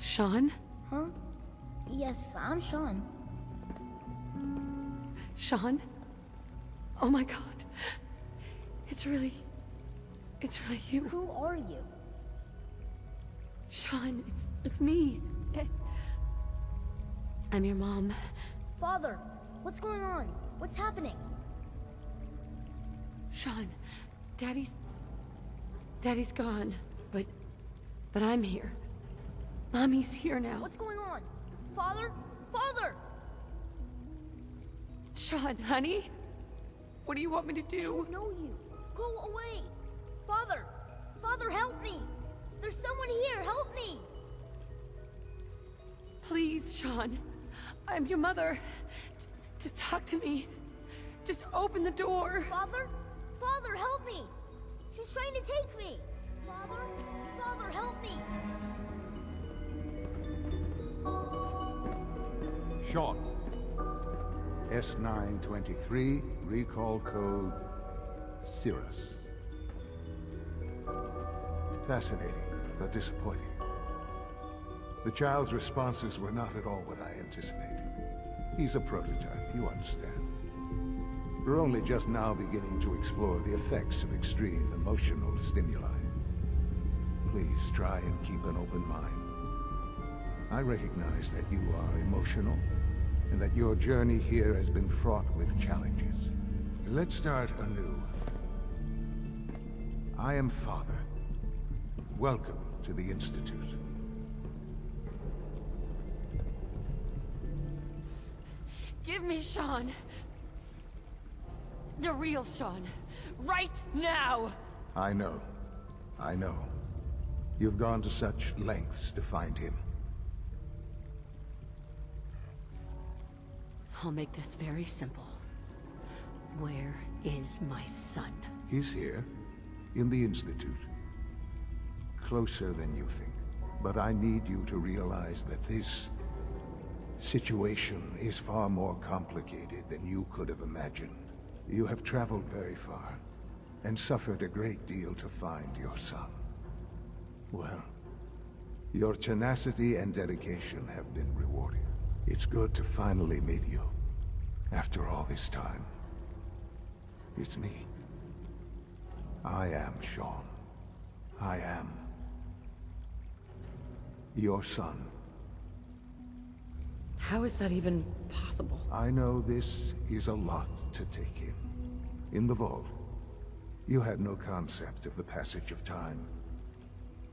Sean? Huh? Yes, I'm Sean. Sean? Oh my god. It's really you. Who are you? Sean, it's me. I'm your mom. Father, what's going on? What's happening? Sean, Daddy's gone, but I'm here. Mommy's here now. What's going on? Father? Father! Sean, honey? What do you want me to I do? don't know you. Go away! Father! Father, help me! There's someone here, help me! Please, Sean. I'm your mother. Just talk to me. Just open the door. Father? Father, help me! She's trying to take me! Father? Father, help me! Sean. S923, recall code Cirrus. Fascinating, but disappointing. The child's responses were not at all what I anticipated. He's a prototype, you understand. We're only just now beginning to explore the effects of extreme emotional stimuli. Please try and keep an open mind. I recognize that you are emotional, and that your journey here has been fraught with challenges. Let's start anew. I am Father. Welcome to the Institute. Give me Sean. The real Sean. Right now! I know. I know. You've gone to such lengths to find him. I'll make this very simple. Where is my son? He's here, in the Institute. Closer than you think. But I need you to realize that this situation is far more complicated than you could have imagined. You have traveled very far, and suffered a great deal to find your son. Well, your tenacity and dedication have been rewarded. It's good to finally meet you, after all this time. It's me. I am Sean. I am your son. How is that even possible? I know this is a lot to take in. In the vault, you had no concept of the passage of time.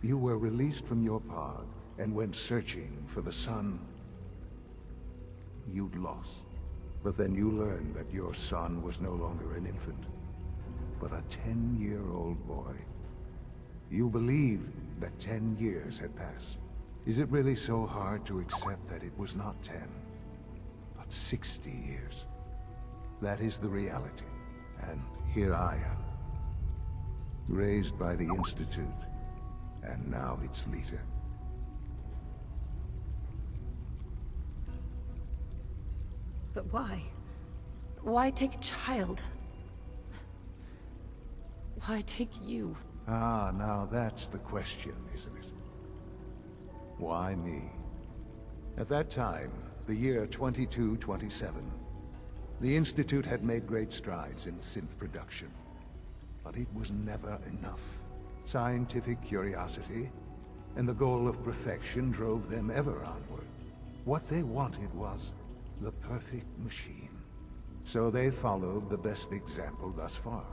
You were released from your pod and went searching for the son you'd lost. But then you learned that your son was no longer an infant, but a 10-year-old boy. You believed that 10 years had passed. Is it really so hard to accept that it was not 10, but 60 years? That is the reality. And here I am, raised by the Institute, and now its leader. But why? Why take a child? Why take you? Ah, now that's the question, isn't it? Why me? At that time, the year 2227, the Institute had made great strides in synth production. But it was never enough. Scientific curiosity and the goal of perfection drove them ever onward. What they wanted was the perfect machine. So they followed the best example thus far.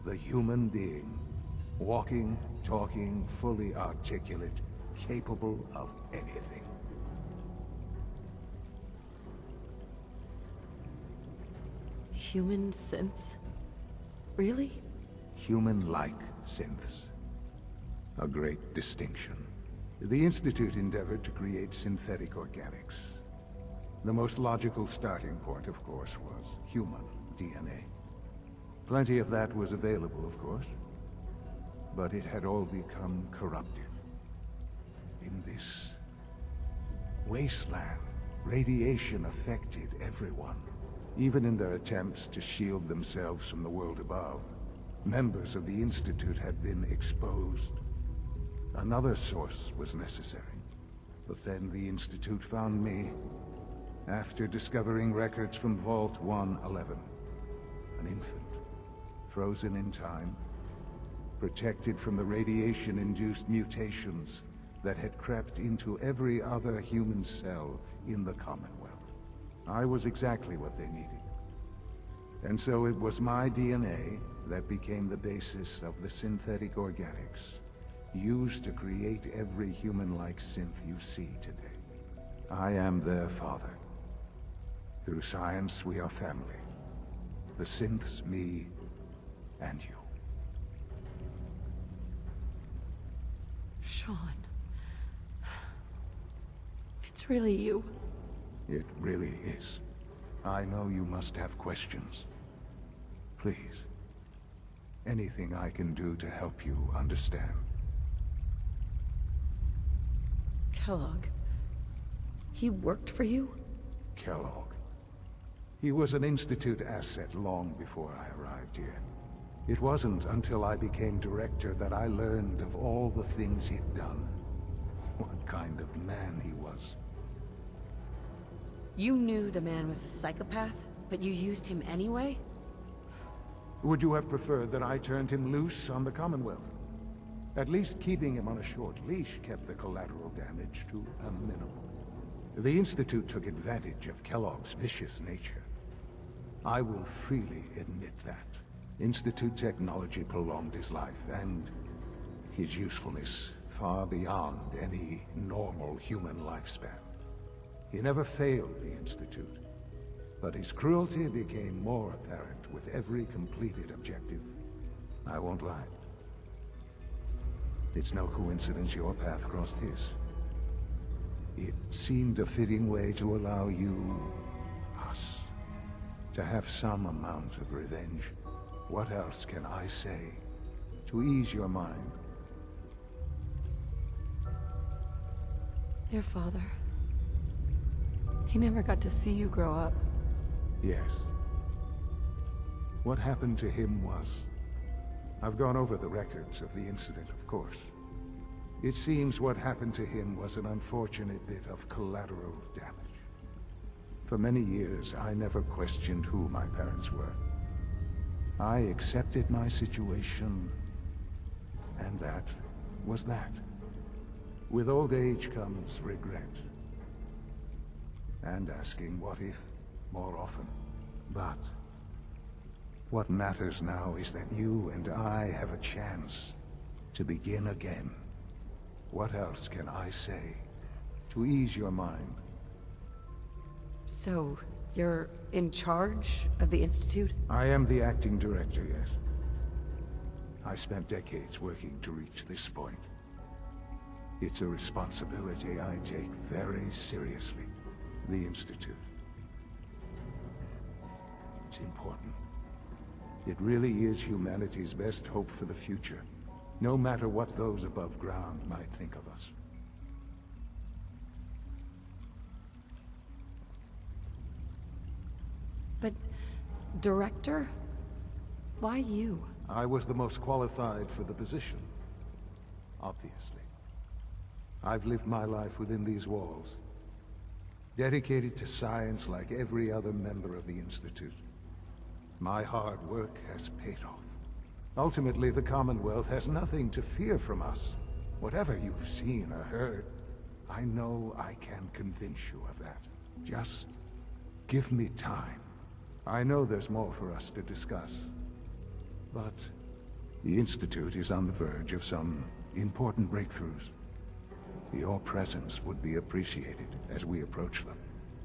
The human being. Walking, talking, fully articulate, capable of anything. Human synths? Really? Human-like synths. A great distinction. The Institute endeavored to create synthetic organics. The most logical starting point, of course, was human DNA. Plenty of that was available, of course, but it had all become corrupted. In this wasteland, radiation affected everyone, even in their attempts to shield themselves from the world above. Members of the Institute had been exposed. Another source was necessary. But then the Institute found me after discovering records from Vault 111. An infant, frozen in time, protected from the radiation-induced mutations that had crept into every other human cell in the Commonwealth. I was exactly what they needed. And so it was my DNA that became the basis of the synthetic organics used to create every human-like synth you see today. I am their father. Through science, we are family. The synths, me, and you. Sean. It's really you. It really is. I know you must have questions. Please. Anything I can do to help you understand. Kellogg. He worked for you? Kellogg. He was an Institute asset long before I arrived here. It wasn't until I became director that I learned of all the things he'd done. What kind of man he was. You knew the man was a psychopath, but you used him anyway? Would you have preferred that I turned him loose on the Commonwealth? At least keeping him on a short leash kept the collateral damage to a minimum. The Institute took advantage of Kellogg's vicious nature. I will freely admit that. Institute technology prolonged his life, and his usefulness far beyond any normal human lifespan. He never failed the Institute, but his cruelty became more apparent with every completed objective. I won't lie. It's no coincidence your path crossed his. It seemed a fitting way to allow you, us, to have some amount of revenge. What else can I say to ease your mind? Your father. He never got to see you grow up. Yes. What happened to him was... I've gone over the records of the incident, of course. It seems what happened to him was an unfortunate bit of collateral damage. For many years, I never questioned who my parents were. I accepted my situation, and that was that. With old age comes regret. And asking what if more often. But what matters now is that you and I have a chance to begin again. What else can I say to ease your mind? So, you're in charge of the Institute? I am the acting director, yes. I spent decades working to reach this point. It's a responsibility I take very seriously. The Institute. It's important. It really is humanity's best hope for the future, no matter what those above ground might think of us. But... Director? Why you? I was the most qualified for the position. Obviously. I've lived my life within these walls. Dedicated to science like every other member of the Institute. My hard work has paid off. Ultimately, the Commonwealth has nothing to fear from us. Whatever you've seen or heard, I know I can convince you of that. Just give me time. I know there's more for us to discuss. But the Institute is on the verge of some important breakthroughs. Your presence would be appreciated as we approach them.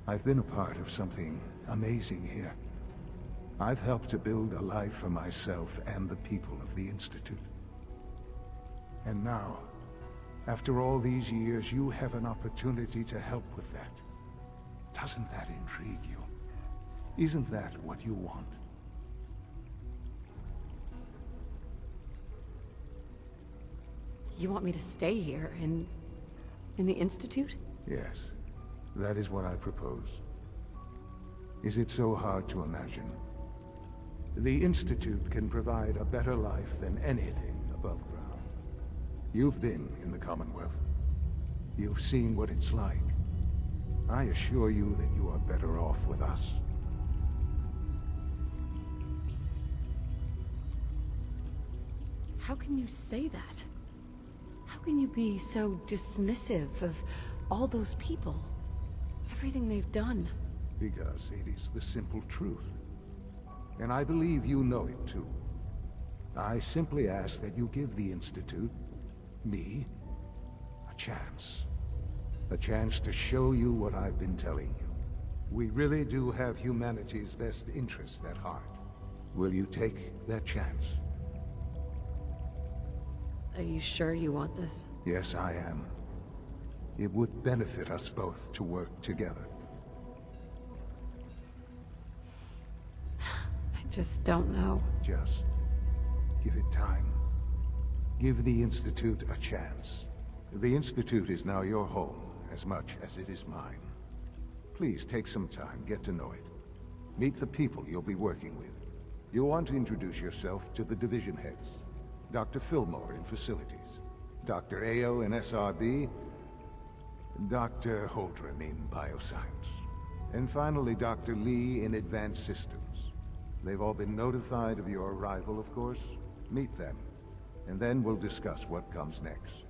I've been a part of something amazing here. I've helped to build a life for myself and the people of the Institute. And now, after all these years, you have an opportunity to help with that. Doesn't that intrigue you? Isn't that what you want? You want me to stay here, in the Institute? Yes, that is what I propose. Is it so hard to imagine? The Institute can provide a better life than anything above ground. You've been in the Commonwealth. You've seen what it's like. I assure you that you are better off with us. How can you say that? How can you be so dismissive of all those people? Everything they've done? Because it is the simple truth. And I believe you know it too. I simply ask that you give the Institute, me, a chance. A chance to show you what I've been telling you. We really do have humanity's best interest at heart. Will you take that chance? Are you sure you want this? Yes, I am. It would benefit us both to work together. I just don't know. Just give it time. Give the Institute a chance. The Institute is now your home as much as it is mine. Please take some time, get to know it. Meet the people you'll be working with. You'll want to introduce yourself to the division heads. Dr. Fillmore in Facilities, Dr. Ayo in SRB, Dr. Holdren in Bioscience, and finally Dr. Lee in Advanced Systems. They've all been notified of your arrival, of course. Meet them, and then we'll discuss what comes next.